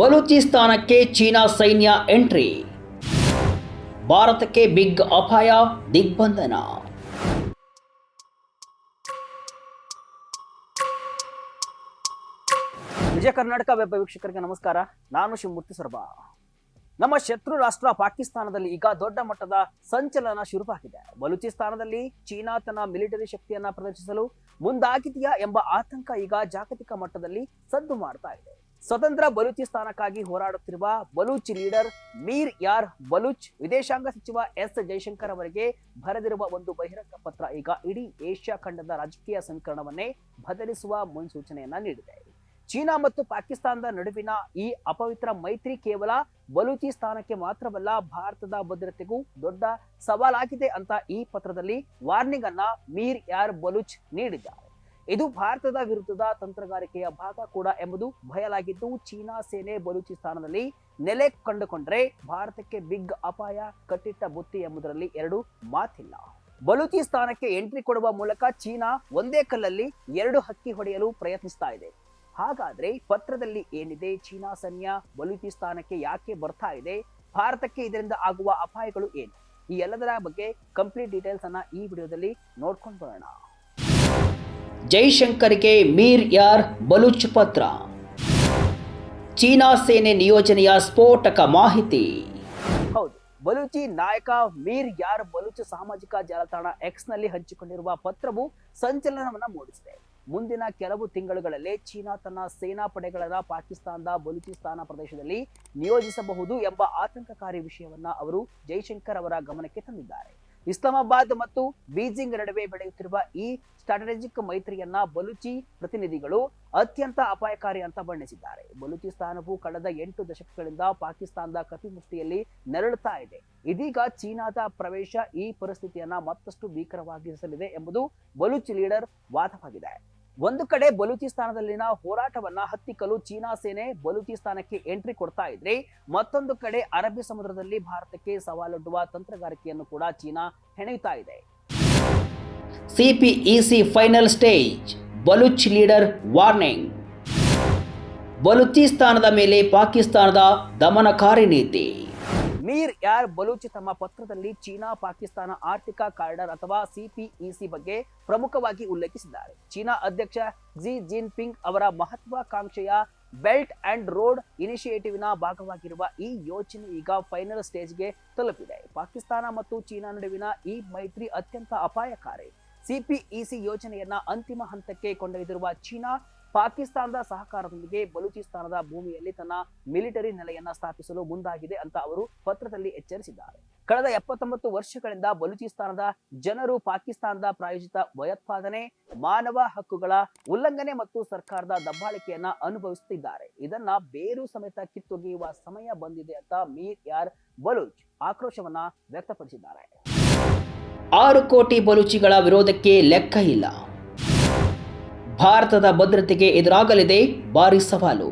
ಬಲೂಚಿಸ್ತಾನಕ್ಕೆ China ಸೈನ್ಯ entry, ಭಾರತಕ್ಕೆ big ಅಪಾಯ, ದಿಗ್ಬಂಧನ. ವಿಜಯ ಕರ್ನಾಟಕ ವೆಬ್ ವೀಕ್ಷಕರಿಗೆ ನಮಸ್ಕಾರ. ನಾನು ಶಿವಮೂರ್ತಿ ಸರ್ಬಾ. ನಮ್ಮ ಶತ್ರು ರಾಷ್ಟ್ರ ಪಾಕಿಸ್ತಾನದಲ್ಲಿ ಈಗ ದೊಡ್ಡ ಮಟ್ಟದ ಸಂಚಲನ ಶುರುವಾಗಿದೆ. ಬಲೂಚಿಸ್ತಾನದಲ್ಲಿ ಚೀನಾ ತನ್ನ ಮಿಲಿಟರಿ ಶಕ್ತಿಯನ್ನ ಪ್ರದರ್ಶಿಸಲು ಮುಂದಾಗಿದೆಯಾ ಎಂಬ ಆತಂಕ ಈಗ ಜಾಗತಿಕ ಮಟ್ಟದಲ್ಲಿ ಸದ್ದು ಮಾಡ್ತಾ ಇದೆ. ಸ್ವತಂತ್ರ ಬಲೂಚಿಸ್ತಾನಕ್ಕಾಗಿ ಹೋರಾಡುತ್ತಿರುವ ಬಲೂಚ್ ಲೀಡರ್ ಮೀರ್ ಯಾರ್ ಬಲೂಚ್ ವಿದೇಶಾಂಗ ಸಚಿವ ಎಸ್ ಜೈಶಂಕರ್ ಅವರಿಗೆ ಬರೆದಿರುವ ಒಂದು ಬಹಿರಂಗ ಪತ್ರ ಈಗ ಇಡೀ ಏಷ್ಯಾ ಖಂಡದ ರಾಜಕೀಯ ಸಮೀಕರಣವನ್ನೇ ಬದಲಿಸುವ ಮುನ್ಸೂಚನೆಯನ್ನ ನೀಡಿದೆ. ಚೀನಾ ಮತ್ತು ಪಾಕಿಸ್ತಾನದ ನಡುವಿನ ಈ ಅಪವಿತ್ರ ಮೈತ್ರಿ ಕೇವಲ ಬಲೂಚಿಸ್ತಾನಕ್ಕೆ ಮಾತ್ರವಲ್ಲ, ಭಾರತದ ಭದ್ರತೆಗೂ ದೊಡ್ಡ ಸವಾಲಾಗಿದೆ ಅಂತ ಈ ಪತ್ರದಲ್ಲಿ ವಾರ್ನಿಂಗ್ ಅನ್ನ ಮೀರ್ ಯಾರ್ ಬಲೂಚ್ ನೀಡಿದ್ದಾರೆ. ಇದು ಭಾರತದ ವಿರುದ್ಧದ ತಂತ್ರಗಾರಿಕೆಯ ಭಾಗ ಕೂಡ ಎಂಬುದು ಬಯಲಾಗಿದ್ದು, ಚೀನಾ ಸೇನೆ ಬಲೂಚಿಸ್ತಾನದಲ್ಲಿ ನೆಲೆ ಕಂಡುಕೊಂಡ್ರೆ ಭಾರತಕ್ಕೆ ಬಿಗ್ ಅಪಾಯ, ಕಟ್ಟಿಟ್ಟ ಬುತ್ತಿ ಎಂಬುದರಲ್ಲಿ ಎರಡು ಮಾತಿಲ್ಲ. ಬಲೂಚಿಸ್ತಾನಕ್ಕೆ ಎಂಟ್ರಿ ಕೊಡುವ ಮೂಲಕ ಚೀನಾ ಒಂದೇ ಕಲ್ಲಲ್ಲಿ ಎರಡು ಹಕ್ಕಿ ಹೊಡೆಯಲು ಪ್ರಯತ್ನಿಸ್ತಾ ಇದೆ. ಹಾಗಾದ್ರೆ ಪತ್ರದಲ್ಲಿ ಏನಿದೆ? ಚೀನಾ ಸೈನ್ಯ ಬಲೂಚಿಸ್ತಾನಕ್ಕೆ ಯಾಕೆ ಬರ್ತಾ ಇದೆ? ಭಾರತಕ್ಕೆ ಇದರಿಂದ ಆಗುವ ಅಪಾಯಗಳು ಏನು? ಈ ಎಲ್ಲದರ ಬಗ್ಗೆ ಕಂಪ್ಲೀಟ್ ಡೀಟೇಲ್ಸ್ ಅನ್ನ ಈ ವಿಡಿಯೋದಲ್ಲಿ ನೋಡ್ಕೊಂಡು ಬರೋಣ. ಜೈಶಂಕರ್ಗೆ ಮೀರ್ ಯಾರ್ ಬಲೂಚ್ ಪತ್ರ, ಚೀನಾ ಸೇನೆ ನಿಯೋಜನೆಯ ಸ್ಫೋಟಕ ಮಾಹಿತಿ. ಹೌದು, ಬಲೂಚಿ ನಾಯಕ ಮೀರ್ ಯಾರ್ ಬಲೂಚ್ ಸಾಮಾಜಿಕ ಜಾಲತಾಣ ಎಕ್ಸ್ ನಲ್ಲಿ ಹಂಚಿಕೊಂಡಿರುವ ಪತ್ರವು ಸಂಚಲನವನ್ನ ಮೂಡಿಸಿದೆ. ಮುಂದಿನ ಕೆಲವು ತಿಂಗಳುಗಳಲ್ಲೇ ಚೀನಾ ತನ್ನ ಸೇನಾ ಪಡೆಗಳನ್ನ ಪಾಕಿಸ್ತಾನದ ಬಲೂಚಿಸ್ತಾನ ಪ್ರದೇಶದಲ್ಲಿ ನಿಯೋಜಿಸಬಹುದು ಎಂಬ ಆತಂಕಕಾರಿ ವಿಷಯವನ್ನ ಅವರು ಜೈಶಂಕರ್ ಅವರ ಗಮನಕ್ಕೆ ತಂದಿದ್ದಾರೆ. ಇಸ್ಲಾಮಾಬಾದ್ ಮತ್ತು ಬೀಜಿಂಗ್ ನಡುವೆ ಬೆಳೆಯುತ್ತಿರುವ ಈ ಸ್ಟ್ರಾಟಜಿಕ್ ಮೈತ್ರಿಯನ್ನ ಬಲೂಚಿ ಪ್ರತಿನಿಧಿಗಳು ಅತ್ಯಂತ ಅಪಾಯಕಾರಿ ಅಂತ ಬಣ್ಣಿಸಿದ್ದಾರೆ. ಬಲೂಚಿಸ್ತಾನವು ಕಳೆದ 8 ದಶಕಗಳಿಂದ ಪಾಕಿಸ್ತಾನದ ಕಪಿಮುಷ್ಟಿಯಲ್ಲಿ ನೆರಳುತ್ತಾ ಇದೆ. ಇದೀಗ ಚೀನಾದ ಪ್ರವೇಶ ಈ ಪರಿಸ್ಥಿತಿಯನ್ನ ಮತ್ತಷ್ಟು ಭೀಕರವಾಗಿಸಲಿದೆ ಎಂಬುದು ಬಲೂಚ್ ಲೀಡರ್ ವಾದವಾಗಿದೆ. ಒಂದು ಕಡೆ ಬಲೂಚಿಸ್ತಾನದಲ್ಲಿನ ಹೋರಾಟವನ್ನ ಹತ್ತಿಕ್ಕಲು ಚೀನಾ ಸೇನೆ ಬಲೂಚಿಸ್ತಾನಕ್ಕೆ ಎಂಟ್ರಿ ಕೊಡ್ತಾ ಇದ್ರೆ, ಮತ್ತೊಂದು ಕಡೆ ಅರಬ್ಬಿ ಸಮುದ್ರದಲ್ಲಿ ಭಾರತಕ್ಕೆ ಸವಾಲೊಡ್ಡುವ ತಂತ್ರಗಾರಿಕೆಯನ್ನು ಕೂಡ ಚೀನಾ ಹೆಣೆಯುತ್ತಾ ಇದೆ. CPEC final stage, Baloch leader warning. ಬಲೂಚಿಸ್ತಾನದ ಮೇಲೆ ಪಾಕಿಸ್ತಾನದ ದಮನಕಾರಿ ನೀತಿ. ಮೀರ್ ಯಾರ್ ಬಲೂಚ್ ತಮ್ಮ ಪತ್ರದಲ್ಲಿ ಚೀನಾ ಪಾಕಿಸ್ತಾನ ಆರ್ಥಿಕ ಕಾರಿಡಾರ್ ಅಥವಾ ಸಿಪಿಇಸಿ ಬಗ್ಗೆ ಪ್ರಮುಖವಾಗಿ ಉಲ್ಲೇಖಿಸಿದ್ದಾರೆ. ಚೀನಾ ಅಧ್ಯಕ್ಷ ಕ್ಸಿ ಜಿನ್ಪಿಂಗ್ ಅವರ ಮಹತ್ವಾಕಾಂಕ್ಷೆಯ ಬೆಲ್ಟ್ ಅಂಡ್ ರೋಡ್ ಇನಿಷಿಯೇಟಿವ್ನ ಭಾಗವಾಗಿರುವ ಈ ಯೋಜನೆ ಈಗ ಫೈನಲ್ ಸ್ಟೇಜ್ಗೆ ತಲುಪಿದೆ. ಪಾಕಿಸ್ತಾನ ಮತ್ತು ಚೀನಾ ನಡುವಿನ ಈ ಮೈತ್ರಿ ಅತ್ಯಂತ ಅಪಾಯಕಾರಿ. ಸಿಪಿಇಸಿ ಯೋಜನೆಯನ್ನ ಅಂತಿಮ ಹಂತಕ್ಕೆ ಕೊಂಡೊಯ್ದಿರುವ ಚೀನಾ ಪಾಕಿಸ್ತಾನದ ಸಹಕಾರದೊಂದಿಗೆ ಬಲೂಚಿಸ್ತಾನದ ಭೂಮಿಯಲ್ಲಿ ತನ್ನ ಮಿಲಿಟರಿ ನೆಲೆಯನ್ನ ಸ್ಥಾಪಿಸಲು ಮುಂದಾಗಿದೆ ಅಂತ ಅವರು ಪತ್ರದಲ್ಲಿ ಎಚ್ಚರಿಸಿದ್ದಾರೆ. ಕಳೆದ 79 ವರ್ಷಗಳಿಂದ ಬಲೂಚಿಸ್ತಾನದ ಜನರು ಪಾಕಿಸ್ತಾನದ ಪ್ರಾಯೋಜಿತ ಭಯೋತ್ಪಾದನೆ, ಮಾನವ ಹಕ್ಕುಗಳ ಉಲ್ಲಂಘನೆ ಮತ್ತು ಸರ್ಕಾರದ ದಬ್ಬಾಳಿಕೆಯನ್ನ ಅನುಭವಿಸುತ್ತಿದ್ದಾರೆ. ಇದನ್ನ ಬೇರು ಸಮೇತ ಕಿತ್ತೊಗೆಯುವ ಸಮಯ ಬಂದಿದೆ ಅಂತ ಮೀರ್ ಯಾರ್ ಬಲೂಚ್ ಆಕ್ರೋಶವನ್ನ ವ್ಯಕ್ತಪಡಿಸಿದ್ದಾರೆ. 6 ಕೋಟಿ ಬಲೂಚಿಗಳ ವಿರೋಧಕ್ಕೆ ಲೆಕ್ಕ ಇಲ್ಲ, ಭಾರತದ ಭದ್ರತೆಗೆ ಎದುರಾಗಲಿದೆ ಭಾರಿ ಸವಾಲು.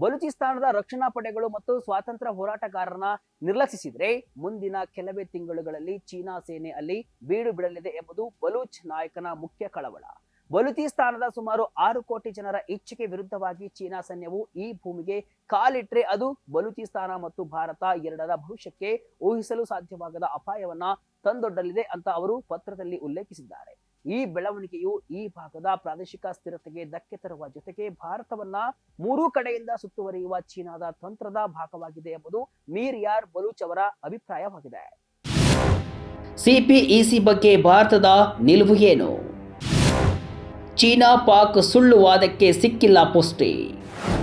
ಬಲೂಚಿಸ್ತಾನದ ರಕ್ಷಣಾ ಪಡೆಗಳು ಮತ್ತು ಸ್ವಾತಂತ್ರ್ಯ ಹೋರಾಟಗಾರರನ್ನ ನಿರ್ಲಕ್ಷಿಸಿದ್ರೆ ಮುಂದಿನ ಕೆಲವೇ ತಿಂಗಳುಗಳಲ್ಲಿ ಚೀನಾ ಸೇನೆ ಅಲ್ಲಿ ಬೀಡು ಬಿಡಲಿದೆ ಎಂಬುದು ಬಲೂಚ್ ನಾಯಕನ ಮುಖ್ಯ ಕಳವಳ. ಬಲೂಚಿಸ್ತಾನದ ಸುಮಾರು 6 ಕೋಟಿ ಜನರ ಇಚ್ಛೆಗೆ ವಿರುದ್ಧವಾಗಿ ಚೀನಾ ಸೈನ್ಯವು ಈ ಭೂಮಿಗೆ ಕಾಲಿಟ್ರೆ ಅದು ಬಲೂಚಿಸ್ತಾನ ಮತ್ತು ಭಾರತ ಎರಡರ ಭವಿಷ್ಯಕ್ಕೆ ಊಹಿಸಲು ಸಾಧ್ಯವಾಗದ ಅಪಾಯವನ್ನ ತಂದೊಡ್ಡಲಿದೆ ಅಂತ ಅವರು ಪತ್ರದಲ್ಲಿ ಉಲ್ಲೇಖಿಸಿದ್ದಾರೆ. ಈ ಬೆಳವಣಿಗೆಯು ಈ ಭಾಗದ ಪ್ರಾದೇಶಿಕ ಸ್ಥಿರತೆಗೆ ಧಕ್ಕೆ ತರುವ ಜೊತೆಗೆ ಭಾರತವನ್ನ 3 ಕಡೆಯಿಂದ ಸುತ್ತುವರಿಯುವ ಚೀನಾದ ತಂತ್ರದ ಭಾಗವಾಗಿದೆ ಎಂಬುದು ಮೀರ್ ಯಾರ್ ಬಲೂಚ್ ಅವರ ಅಭಿಪ್ರಾಯವಾಗಿದೆ. ಸಿಪಿಇಸಿ ಬಗ್ಗೆ ಭಾರತದ ನಿಲುವು ಏನು? ಚೀನಾ ಪಾಕ್ ಸುಳ್ಳು ವಾದಕ್ಕೆ ಸಿಕ್ಕಿಲ್ಲ ಪುಷ್ಟಿ.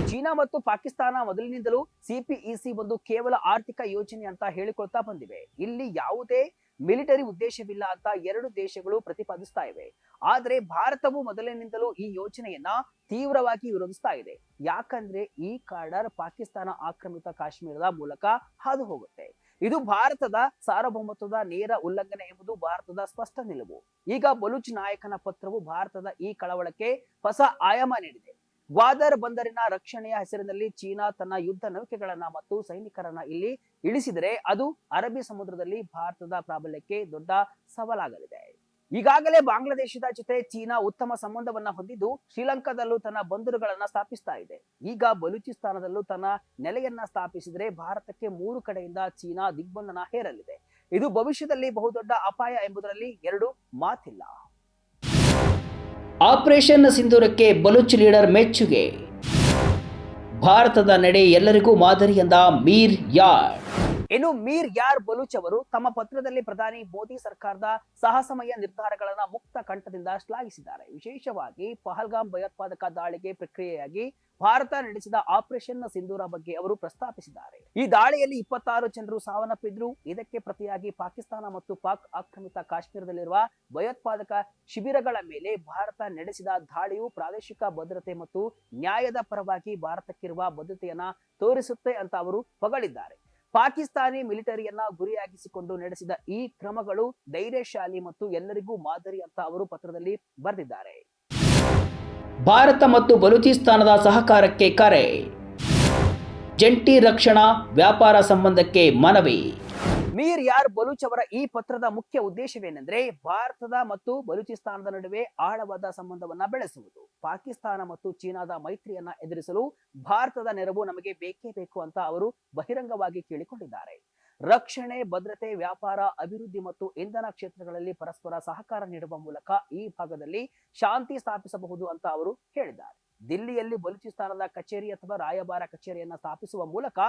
ಚೀನಾ ಮತ್ತು ಪಾಕಿಸ್ತಾನ ಮೊದಲಿನಿಂದಲೂ ಸಿಪಿಇಸಿ ಒಂದು ಕೇವಲ ಆರ್ಥಿಕ ಯೋಜನೆ ಅಂತ ಹೇಳಿಕೊಳ್ತಾ ಬಂದಿವೆ. ಇಲ್ಲಿ ಯಾವುದೇ ಮಿಲಿಟರಿ ಉದ್ದೇಶವಿಲ್ಲ ಅಂತ ಎರಡು ದೇಶಗಳು ಪ್ರತಿಪಾದಿಸ್ತಾ ಇವೆ. ಆದ್ರೆ ಭಾರತವು ಮೊದಲಿನಿಂದಲೂ ಈ ಯೋಜನೆಯನ್ನ ತೀವ್ರವಾಗಿ ವಿರೋಧಿಸ್ತಾ ಇದೆ. ಯಾಕಂದ್ರೆ ಈ ಕಾರಿಡಾರ್ ಪಾಕಿಸ್ತಾನ ಆಕ್ರಮಿತ ಕಾಶ್ಮೀರದ ಮೂಲಕ ಹಾದು ಹೋಗುತ್ತೆ. ಇದು ಭಾರತದ ಸಾರ್ವಭೌಮತ್ವದ ನೇರ ಉಲ್ಲಂಘನೆ ಎಂಬುದು ಭಾರತದ ಸ್ಪಷ್ಟ ನಿಲುವು. ಈಗ ಬಲೂಚ್ ನಾಯಕನ ಪತ್ರವು ಭಾರತದ ಈ ಕಳವಳಕ್ಕೆ ಹೊಸ ಆಯಾಮ ನೀಡಿದೆ. ಗ್ವಾದರ್ ಬಂದರಿನ ರಕ್ಷಣೆಯ ಹೆಸರಿನಲ್ಲಿ ಚೀನಾ ತನ್ನ ಯುದ್ಧ ನೌಕೆಗಳನ್ನ ಮತ್ತು ಸೈನಿಕರನ್ನ ಇಲ್ಲಿ ಇಳಿಸಿದರೆ ಅದು ಅರಬ್ಬಿ ಸಮುದ್ರದಲ್ಲಿ ಭಾರತದ ಪ್ರಾಬಲ್ಯಕ್ಕೆ ದೊಡ್ಡ ಸವಾಲಾಗಲಿದೆ. ಈಗಾಗಲೇ ಬಾಂಗ್ಲಾದೇಶದ ಜೊತೆ ಚೀನಾ ಉತ್ತಮ ಸಂಬಂಧವನ್ನ ಹೊಂದಿದ್ದು ಶ್ರೀಲಂಕಾದಲ್ಲೂ ತನ್ನ ಬಂದರುಗಳನ್ನ ಸ್ಥಾಪಿಸ್ತಾ ಇದೆ. ಈಗ ಬಲೂಚಿಸ್ತಾನದಲ್ಲೂ ತನ್ನ ನೆಲೆಯನ್ನ ಸ್ಥಾಪಿಸಿದರೆ ಭಾರತಕ್ಕೆ 3 ಕಡೆಯಿಂದ ಚೀನಾ ದಿಗ್ಬಂಧನ ಹೇರಲಿದೆ. ಇದು ಭವಿಷ್ಯದಲ್ಲಿ ಬಹುದೊಡ್ಡ ಅಪಾಯ ಎಂಬುದರಲ್ಲಿ ಎರಡು ಮಾತಿಲ್ಲ. ಆಪರೇಷನ್ ಸಿಂಧೂರಕ್ಕೆ ಬಲೂಚ್ ಲೀಡರ್ ಮೆಚ್ಚುಗೆ. ಭಾರತದ ನಡೆ ಎಲ್ಲರಿಗೂ ಮಾದರಿ ಎಂದ ಮೀರ್ ಯಾರ್. ಇನ್ನು ಮೀರ್ ಯಾರ್ ಬಲೂಚ್ ಅವರು ತಮ್ಮ ಪತ್ರದಲ್ಲಿ ಪ್ರಧಾನಿ ಮೋದಿ ಸರ್ಕಾರದ ಸಾಹಸಮಯ ನಿರ್ಧಾರಗಳನ್ನು ಮುಕ್ತ ಕಂಠದಿಂದ ಶ್ಲಾಘಿಸಿದ್ದಾರೆ. ವಿಶೇಷವಾಗಿ ಪಹಲ್ಗಾಮ್ ಭಯೋತ್ಪಾದಕ ದಾಳಿಗೆ ಪ್ರಕ್ರಿಯೆಯಾಗಿ ಭಾರತ ನಡೆಸಿದ ಆಪರೇಷನ್ ಸಿಂಧೂರ ಬಗ್ಗೆ ಅವರು ಪ್ರಸ್ತಾಪಿಸಿದ್ದಾರೆ. ಈ ದಾಳಿಯಲ್ಲಿ 26 ಜನರು ಸಾವನ್ನಪ್ಪಿದ್ರು. ಇದಕ್ಕೆ ಪ್ರತಿಯಾಗಿ ಪಾಕಿಸ್ತಾನ ಮತ್ತು ಪಾಕ್ ಆಕ್ರಮಿತ ಕಾಶ್ಮೀರದಲ್ಲಿರುವ ಭಯೋತ್ಪಾದಕ ಶಿಬಿರಗಳ ಮೇಲೆ ಭಾರತ ನಡೆಸಿದ ದಾಳಿಯು ಪ್ರಾದೇಶಿಕ ಭದ್ರತೆ ಮತ್ತು ನ್ಯಾಯದ ಪರವಾಗಿ ಭಾರತಕ್ಕಿರುವ ಬದ್ಧತೆಯನ್ನ ತೋರಿಸುತ್ತೆ ಅಂತ ಅವರು ಹೊಗಳಿದ್ದಾರೆ. ಪಾಕಿಸ್ತಾನಿ ಮಿಲಿಟರಿಯನ್ನ ಗುರಿಯಾಗಿಸಿಕೊಂಡು ನಡೆಸಿದ ಈ ಕ್ರಮಗಳು ಧೈರ್ಯಶಾಲಿ ಮತ್ತು ಎಲ್ಲರಿಗೂ ಮಾದರಿ ಅಂತ ಅವರು ಪತ್ರದಲ್ಲಿ ಬರೆದಿದ್ದಾರೆ. ಭಾರತ ಮತ್ತು ಬಲೂಚಿಸ್ತಾನದ ಸಹಕಾರಕ್ಕೆ ಕರೆ. ಜಂಟಿ ರಕ್ಷಣಾ ವ್ಯಾಪಾರ ಸಂಬಂಧಕ್ಕೆ ಮನವಿ. ಮೀರ್ ಯಾರ್ ಬಲೂಚ್ ಅವರ ಈ ಪತ್ರದ ಮುಖ್ಯ ಉದ್ದೇಶವೇನೆಂದ್ರೆ ಭಾರತದ ಮತ್ತು ಬಲೂಚಿಸ್ತಾನದ ನಡುವೆ ಆಳವಾದ ಸಂಬಂಧವನ್ನ ಬೆಳೆಸುವುದು. ಪಾಕಿಸ್ತಾನ ಮತ್ತು ಚೀನಾದ ಮೈತ್ರಿಯನ್ನ ಎದುರಿಸಲು ಭಾರತದ ನೆರವು ನಮಗೆ ಬೇಕೇ ಬೇಕು ಅಂತ ಅವರು ಬಹಿರಂಗವಾಗಿ ಕೇಳಿಕೊಂಡಿದ್ದಾರೆ. ರಕ್ಷಣೆ, ಭದ್ರತೆ, ವ್ಯಾಪಾರ, ಅಭಿವೃದ್ಧಿ ಮತ್ತು ಇಂಧನ ಕ್ಷೇತ್ರಗಳಲ್ಲಿ ಪರಸ್ಪರ ಸಹಕಾರ ನೀಡುವ ಮೂಲಕ ಈ ಭಾಗದಲ್ಲಿ ಶಾಂತಿ ಸ್ಥಾಪಿಸಬಹುದು ಅಂತ ಅವರು ಹೇಳಿದ್ದಾರೆ. ದಿಲ್ಲಿಯಲ್ಲಿ ಬಲೂಚಿಸ್ತಾನದ ಕಚೇರಿ ಅಥವಾ ರಾಯಭಾರ ಕಚೇರಿಯನ್ನ ಸ್ಥಾಪಿಸುವ ಮೂಲಕ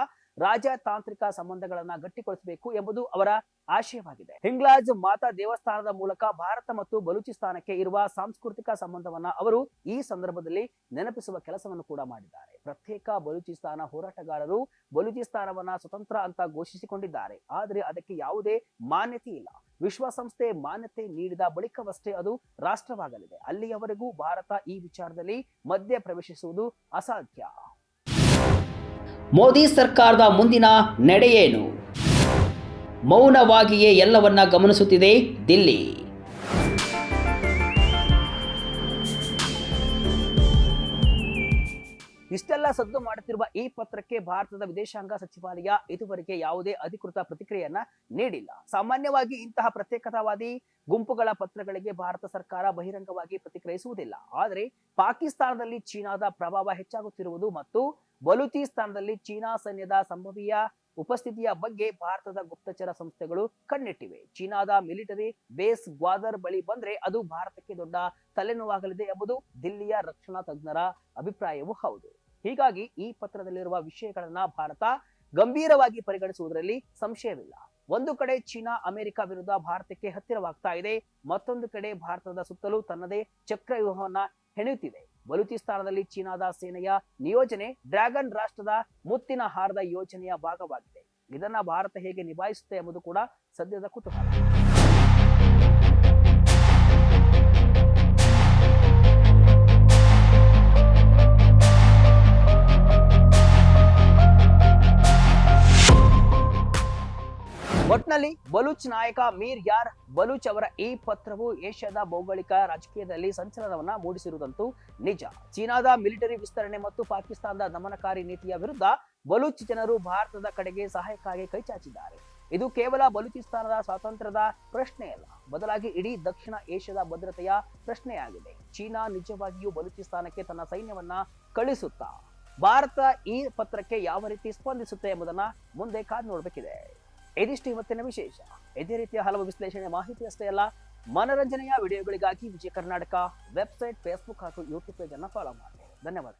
ರಾಜತಾಂತ್ರಿಕ ಸಂಬಂಧಗಳನ್ನ ಗಟ್ಟಿಗೊಳಿಸಬೇಕು ಎಂಬುದು ಅವರ ಆಶಯವಾಗಿದೆ. ಹಿಂಗ್ಲಾಜ್ ಮಾತಾ ದೇವಸ್ಥಾನದ ಮೂಲಕ ಭಾರತ ಮತ್ತು ಬಲೂಚಿಸ್ತಾನಕ್ಕೆ ಇರುವ ಸಾಂಸ್ಕೃತಿಕ ಸಂಬಂಧವನ್ನ ಅವರು ಈ ಸಂದರ್ಭದಲ್ಲಿ ನೆನಪಿಸುವ ಕೆಲಸವನ್ನು ಕೂಡ ಮಾಡಿದ್ದಾರೆ. ಪ್ರತ್ಯೇಕ ಬಲೂಚಿಸ್ತಾನ ಹೋರಾಟಗಾರರು ಬಲೂಚಿಸ್ತಾನವನ್ನ ಸ್ವತಂತ್ರ ಅಂತ ಘೋಷಿಸಿಕೊಂಡಿದ್ದಾರೆ. ಆದರೆ ಅದಕ್ಕೆ ಯಾವುದೇ ಮಾನ್ಯತೆ ಇಲ್ಲ. ವಿಶ್ವಸಂಸ್ಥೆ ಮಾನ್ಯತೆ ನೀಡಿದ ಬಳಿಕವಷ್ಟೇ ಅದು ರಾಷ್ಟ್ರವಾಗಲಿದೆ. ಅಲ್ಲಿಯವರೆಗೂ ಭಾರತ ಈ ವಿಚಾರದಲ್ಲಿ ಮಧ್ಯ ಪ್ರವೇಶಿಸುವುದು ಅಸಾಧ್ಯ. ಮೋದಿ ಸರ್ಕಾರದ ಮುಂದಿನ ನಡೆಯೇನು? ಮೌನವಾಗಿಯೇ ಎಲ್ಲವನ್ನ ಗಮನಿಸುತ್ತಿದೆ ದಿಲ್ಲಿ. ಇಷ್ಟೆಲ್ಲ ಸದ್ದು ಮಾಡುತ್ತಿರುವ ಈ ಪತ್ರಕ್ಕೆ ಭಾರತದ ವಿದೇಶಾಂಗ ಸಚಿವಾಲಯ ಇದುವರೆಗೆ ಯಾವುದೇ ಅಧಿಕೃತ ಪ್ರತಿಕ್ರಿಯೆಯನ್ನ ನೀಡಿಲ್ಲ. ಸಾಮಾನ್ಯವಾಗಿ ಇಂತಹ ಪ್ರತ್ಯೇಕತಾವಾದಿ ಗುಂಪುಗಳ ಪತ್ರಗಳಿಗೆ ಭಾರತ ಸರ್ಕಾರ ಬಹಿರಂಗವಾಗಿ ಪ್ರತಿಕ್ರಿಯಿಸುವುದಿಲ್ಲ. ಆದರೆ ಪಾಕಿಸ್ತಾನದಲ್ಲಿ ಚೀನಾದ ಪ್ರಭಾವ ಹೆಚ್ಚಾಗುತ್ತಿರುವುದು ಮತ್ತು ಬಲೂಚಿಸ್ತಾನದಲ್ಲಿ ಚೀನಾ ಸೈನ್ಯದ ಸಂಭವೀಯ ಉಪಸ್ಥಿತಿಯ ಬಗ್ಗೆ ಭಾರತದ ಗುಪ್ತಚರ ಸಂಸ್ಥೆಗಳು ಕಣ್ಣಿಟ್ಟಿವೆ. ಚೀನಾದ ಮಿಲಿಟರಿ ಬೇಸ್ ಗ್ವಾದರ್ ಬಳಿ ಬಂದ್ರೆ ಅದು ಭಾರತಕ್ಕೆ ದೊಡ್ಡ ತಲೆನೋವಾಗಲಿದೆ ಎಂಬುದು ದಿಲ್ಲಿಯ ರಕ್ಷಣಾ ತಜ್ಞರ ಅಭಿಪ್ರಾಯವೂ ಹೌದು. ಹೀಗಾಗಿ ಈ ಪತ್ರದಲ್ಲಿರುವ ವಿಷಯಗಳನ್ನ ಭಾರತ ಗಂಭೀರವಾಗಿ ಪರಿಗಣಿಸುವುದರಲ್ಲಿ ಸಂಶಯವಿಲ್ಲ. ಒಂದು ಕಡೆ ಚೀನಾ ಅಮೆರಿಕ ವಿರುದ್ಧ ಭಾರತಕ್ಕೆ ಹತ್ತಿರವಾಗ್ತಾ ಇದೆ. ಮತ್ತೊಂದು ಕಡೆ ಭಾರತದ ಸುತ್ತಲೂ ತನ್ನದೇ ಚಕ್ರವ್ಯೂಹವನ್ನ ಹೆಣೆಯುತ್ತಿದೆ. ಬಲೂಚಿಸ್ತಾನದಲ್ಲಿ ಚೀನಾದ ಸೇನೆಯ ನಿಯೋಜನೆ ಡ್ರ್ಯಾಗನ್ ರಾಷ್ಟ್ರದ ಮುತ್ತಿನ ಹಾರದ ಯೋಜನೆಯ ಭಾಗವಾಗಿದೆ. ಇದನ್ನ ಭಾರತ ಹೇಗೆ ನಿಭಾಯಿಸುತ್ತೆ ಎಂಬುದು ಕೂಡ ಸದ್ಯದ ಕುತೂಹಲ. ಒಟ್ನಲ್ಲಿ ಬಲೂಚ್ ನಾಯಕ ಮೀರ್ ಯಾರ್ ಬಲೂಚ್ ಅವರ ಈ ಪತ್ರವು ಏಷ್ಯಾದ ಭೌಗೋಳಿಕ ರಾಜಕೀಯದಲ್ಲಿ ಸಂಚಲನವನ್ನ ಮೂಡಿಸಿರುವುದಂತೂ ನಿಜ. ಚೀನಾದ ಮಿಲಿಟರಿ ವಿಸ್ತರಣೆ ಮತ್ತು ಪಾಕಿಸ್ತಾನದ ದಮನಕಾರಿ ನೀತಿಯ ವಿರುದ್ಧ ಬಲೂಚ್ ಜನರು ಭಾರತದ ಕಡೆಗೆ ಸಹಾಯಕ್ಕಾಗಿ ಕೈಚಾಚಿದ್ದಾರೆ. ಇದು ಕೇವಲ ಬಲೂಚಿಸ್ತಾನದ ಸ್ವಾತಂತ್ರ್ಯದ ಪ್ರಶ್ನೆಯಲ್ಲ, ಬದಲಾಗಿ ಇಡೀ ದಕ್ಷಿಣ ಏಷ್ಯಾದ ಭದ್ರತೆಯ ಪ್ರಶ್ನೆಯಾಗಿದೆ. ಚೀನಾ ನಿಜವಾಗಿಯೂ ಬಲೂಚಿಸ್ತಾನಕ್ಕೆ ತನ್ನ ಸೈನ್ಯವನ್ನ ಕಳಿಸುತ್ತಾ? ಭಾರತ ಈ ಪತ್ರಕ್ಕೆ ಯಾವ ರೀತಿ ಸ್ಪಂದಿಸುತ್ತೆ ಎಂಬುದನ್ನ ಮುಂದೆ ಕಾದು ನೋಡಬೇಕಿದೆ. ಇದಿಷ್ಟು ಇವತ್ತಿನ ವಿಶೇಷ. ಇದೇ ರೀತಿಯ ಹಲವು ವಿಶ್ಲೇಷಣೆ ಮಾಹಿತಿ ಅಷ್ಟೇ ಅಲ್ಲ, ಮನರಂಜನೆಯ ವಿಡಿಯೋಗಳಿಗಾಗಿ ವಿಜಯ ಕರ್ನಾಟಕ ವೆಬ್ಸೈಟ್, ಫೇಸ್ಬುಕ್ ಹಾಗೂ ಯೂಟ್ಯೂಬ್ ಪೇಜ್ ಅನ್ನು ಫಾಲೋ ಮಾಡಿ. ಧನ್ಯವಾದ.